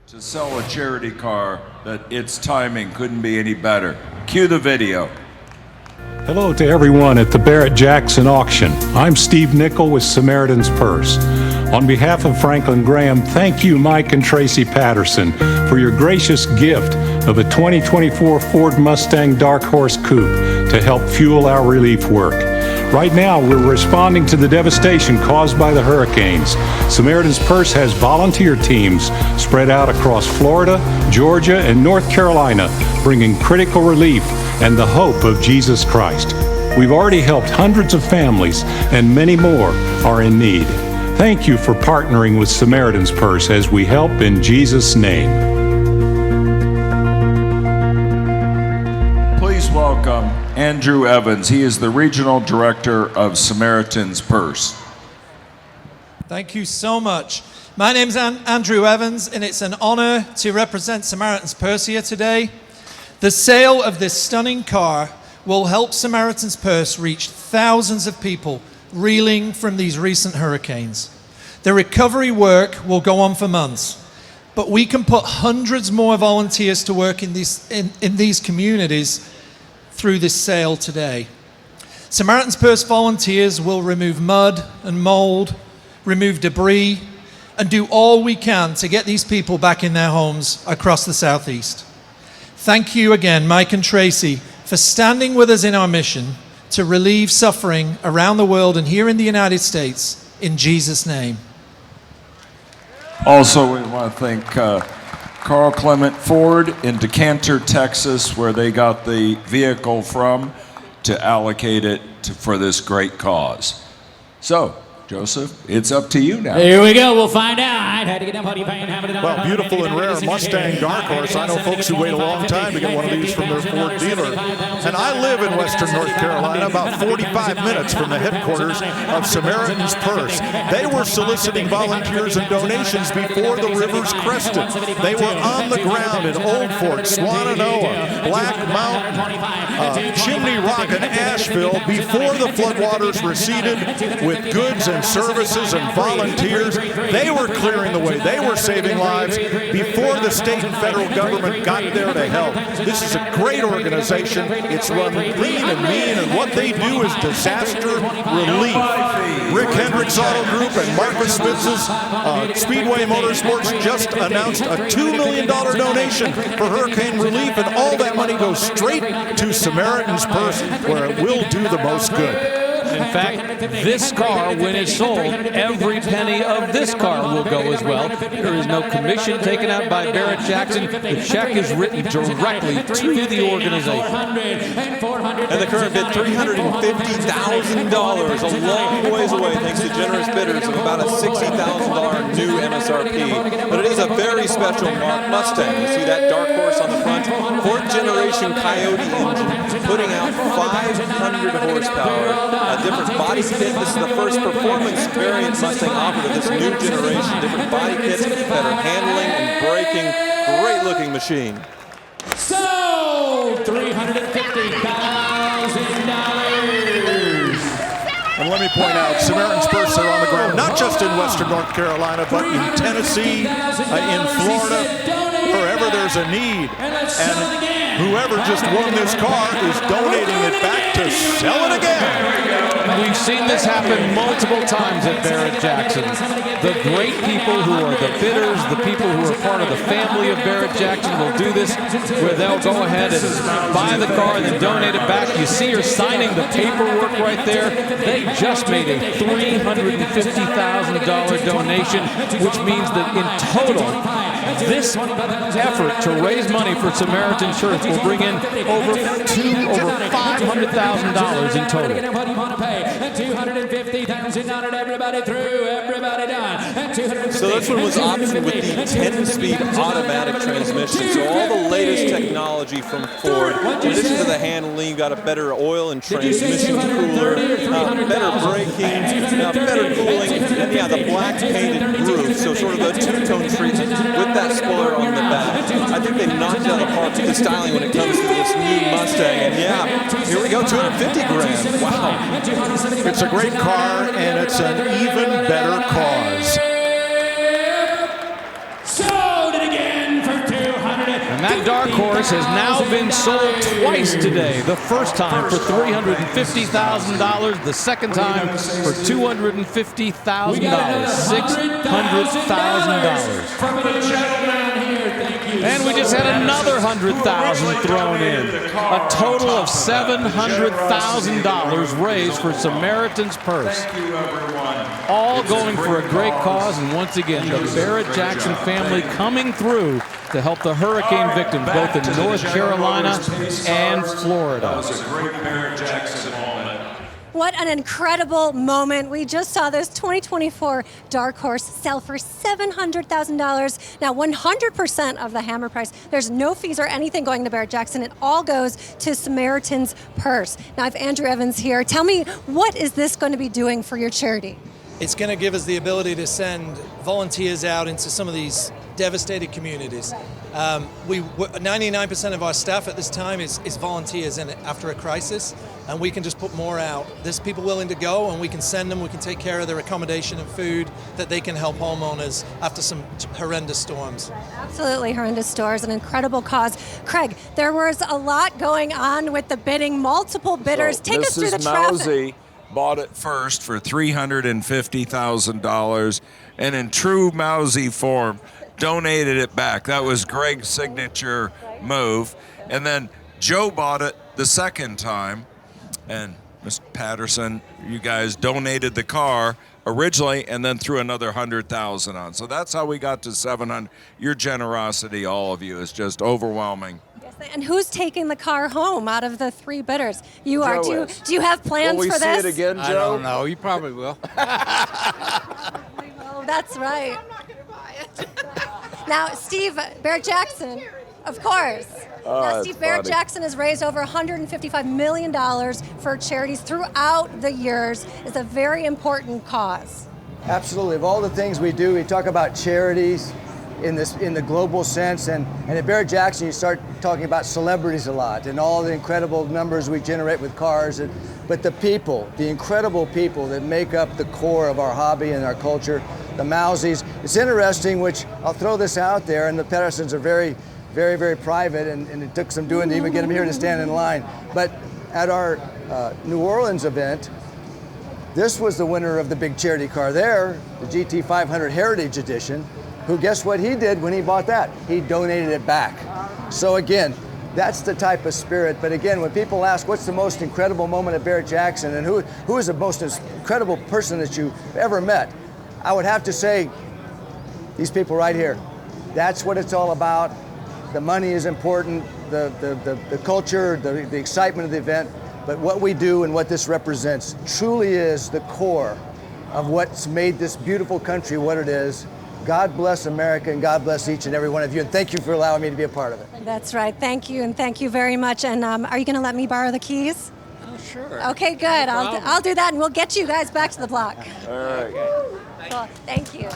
to sell a charity car that its timing couldn't be any better. Cue the video. Hello to everyone at the Barrett-Jackson auction. I'm Steve Nickel with Samaritan's Purse. On behalf of Franklin Graham, thank you, Mike and Tracy Patterson, for your gracious gift of a 2024 Ford Mustang Dark Horse Coupe to help fuel our relief work. Right now, we're responding to the devastation caused by the hurricanes. Samaritan's Purse has volunteer teams spread out across Florida, Georgia, and North Carolina, bringing critical relief and the hope of Jesus Christ. We've already helped hundreds of families, and many more are in need. Thank you for partnering with Samaritan's Purse as we help in Jesus' name. Please welcome Andrew Evans. He is the Regional Director of Samaritan's Purse. Thank you so much. My name's Andrew Evans, and it's an honor to represent Samaritan's Purse here today. The sale of this stunning car will help Samaritan's Purse reach thousands of people reeling from these recent hurricanes. The recovery work will go on for months, but we can put hundreds more volunteers to work in these communities through this sale today. Samaritan's Purse volunteers will remove mud and mold, remove debris, and do all we can to get these people back in their homes across the Southeast. Thank you again, Mike and Tracy, for standing with us in our mission to relieve suffering around the world and here in the United States, in Jesus' name. Also, we want to thank Carl Clement Ford in Decanter, Texas, where they got the vehicle from to allocate it for this great cause. So, Joseph, it's up to you now. Here we go. We'll find out. Well, beautiful and rare Mustang Dark Horse. I know folks who wait a long time to get one of these from their Ford dealer. And I live in Western North Carolina, about 45 minutes from the headquarters of Samaritan's Purse. They were soliciting volunteers and donations before the rivers crested. They were on the ground in Old Fort, Swannanoa, Black Mountain, Chimney Rock, and Asheville before the floodwaters receded with goods and services and volunteers. They were clearing the way. They were saving lives before the state and federal government got there to help. This is a great organization. It's run lean and mean, and what they do is disaster relief. Rick Hendricks Auto Group and Marcus Spitz's Speedway Motorsports just announced a $2 million donation for hurricane relief, and all that money goes straight to Samaritan's Purse, where it will do the most good. In fact, this car, when it's sold, every penny of this car will go as well. There is no commission taken out by Barrett-Jackson. The check is written directly to the organization. And the current bid, $350,000, a long ways away thanks to generous bidders of about a $60,000 new MSRP. But it is a very special Mustang. You see that Dark Horse on the front, fourth generation Coyote engine, putting out 500 horsepower. Different body kit. This is the first performance variant Mustang offered of this new generation. Different body kits, better handling and braking. Great looking machine. So, $350,000. And let me point out, Samaritan's Purse are on the ground, not just in Western North Carolina, but in Tennessee, in Florida, wherever there's a need. And whoever just won this car is donating it back to sell it again. We've seen this happen multiple times at Barrett-Jackson. The great people who are the bidders, the people who are part of the family of Barrett-Jackson will do this, where they'll go ahead and buy the car and then donate it back. You see her signing the paperwork right there. They just made a $350,000 donation, which means that in total, this effort to raise money for Samaritan Church will bring in over $500,000 in total. So this one was optioned with the 10-speed automatic transmission. So all the latest technology from Ford. In addition to the handling, you got a better oil and transmission cooler, better braking, better cooling, and yeah, the black painted roof. So sort of a two-tone treatment with that spoiler on the back. I think they knocked it out of the park with the styling when it comes to this new Mustang. And yeah, here we go, 250 grand. Wow. It's a great car, and it's an even better cause. Sold it again. Dark Horse has now been sold twice today. The first time for $350,000, the second time for $250,000, $600,000. And we just had another $100,000 thrown in. A total of $700,000 raised for Samaritan's Purse. All going for a great cause, and once again, the Barrett-Jackson family coming through to help the hurricane victims both in North Carolina and Florida. That was a great Barrett-Jackson moment. What an incredible moment. We just saw this 2024 Dark Horse sell for $700,000. Now, 100% of the hammer price. There's no fees or anything going to Barrett-Jackson. It all goes to Samaritan's Purse. Now, I have Andrew Evans here. Tell me, what is this going to be doing for your charity? It's going to give us the ability to send volunteers out into some of these devastated communities. 99% of our staff at this time is volunteers after a crisis, and we can just put more out. There's people willing to go, and we can send them, we can take care of their accommodation and food, that they can help homeowners after some horrendous storms. Absolutely horrendous storms, an incredible cause. Craig, there was a lot going on with the bidding, multiple bidders. Take us through the traffic. Mousy bought it first for $350,000, and in true Mousy form, donated it back. That was Greg's signature move. And then Joe bought it the second time, and Mr. Patterson, you guys donated the car originally and then threw another $100,000 on. So that's how we got to 700. Your generosity, all of you, is just overwhelming. And who's taking the car home out of the three bidders? You are. Joe Do you have plans for this? Will we see it again, Joe? I don't know. You probably will. Oh, that's right. Now, Steve Barrett-Jackson, of course. Now, Steve Barrett-Jackson has raised over $155 million for charities throughout the years. It's a very important cause. Absolutely. Of all the things we do, we talk about charities in the global sense, and at Barrett-Jackson you start talking about celebrities a lot and all the incredible numbers we generate with cars, but the people, the incredible people that make up the core of our hobby and our culture, the Mousies. It's interesting, which I'll throw this out there, and the Pattersons are very, very, very private, and it took some doing to even get them here to stand in line. But at our New Orleans event, this was the winner of the big charity car there, the GT500 Heritage Edition, who, guess what he did when he bought that? He donated it back. So again, that's the type of spirit. But again, when people ask what's the most incredible moment at Barrett-Jackson and who is the most incredible person that you've ever met, I would have to say these people right here. That's what it's all about. The money is important, the culture, the excitement of the event, but what we do and what this represents truly is the core of what's made this beautiful country what it is. God bless America, and God bless each and every one of you, and thank you for allowing me to be a part of it. That's right. Thank you, and thank you very much. And are you going to let me borrow the keys? Oh, sure. Okay, good. I'll do that, and we'll get you guys back to the block. All right. Cool. Thank you.